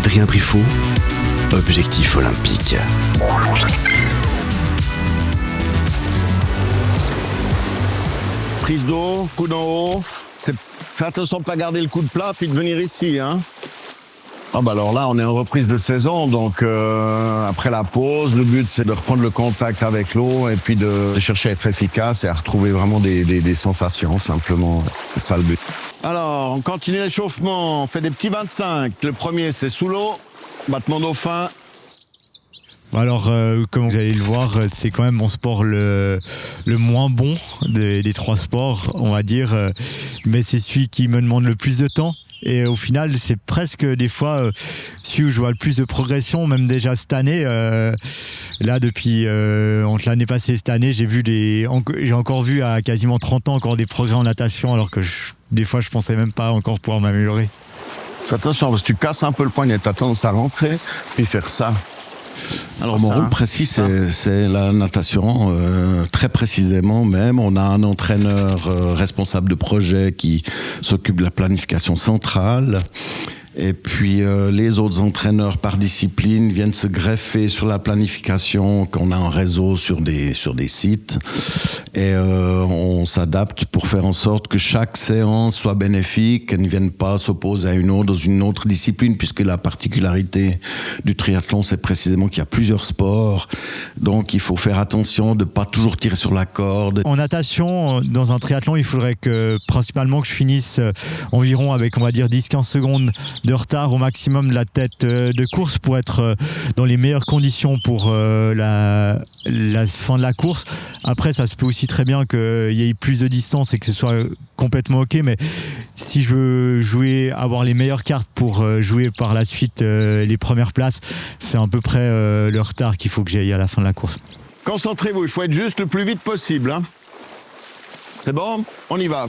Adrien Briffaut, Objectif Olympique. Prise d'eau, coude en haut. Fais attention de ne pas garder le coude plat puis de venir ici. Hein. Ah bah alors là, on est en reprise de saison, donc après la pause, le but c'est de reprendre le contact avec l'eau et puis de chercher à être efficace et à retrouver vraiment des sensations, simplement. C'est ça le but. Alors, on continue l'échauffement, on fait des petits 25. Le premier, c'est sous l'eau, battement dauphin. Alors, comme vous allez le voir, c'est quand même mon sport le moins bon des trois sports, on va dire. Mais c'est celui qui me demande le plus de temps. Et au final, c'est presque des fois celui où je vois le plus de progression, même déjà cette année. Là, depuis entre l'année passée et cette année, j'ai encore vu à quasiment 30 ans encore des progrès en natation, alors que des fois, je pensais même pas encore pouvoir m'améliorer. Fais attention, parce que tu casses un peu le poignet, tu as tendance à rentrer, puis faire ça. Alors mon rôle précis, c'est la natation, très précisément même. On a un entraîneur responsable de projet qui s'occupe de la planification centrale. Et puis les autres entraîneurs par discipline viennent se greffer sur la planification qu'on a en réseau sur des sites. Et on s'adapte pour faire en sorte que chaque séance soit bénéfique, qu'elle ne vienne pas s'opposer à une autre dans une autre discipline, puisque la particularité du triathlon, c'est précisément qu'il y a plusieurs sports. Donc il faut faire attention de ne pas toujours tirer sur la corde. En natation, dans un triathlon, il faudrait principalement que je finisse environ avec, on va dire, 10-15 secondes de retard au maximum de la tête de course pour être dans les meilleures conditions pour la fin de la course. Après, ça se peut aussi très bien qu'il y ait plus de distance et que ce soit complètement ok, mais si je veux avoir les meilleures cartes pour jouer par la suite les premières places, c'est à peu près le retard qu'il faut que j'aille à la fin de la course. Concentrez-vous, il faut être juste le plus vite possible. Hein. C'est bon ? On y va.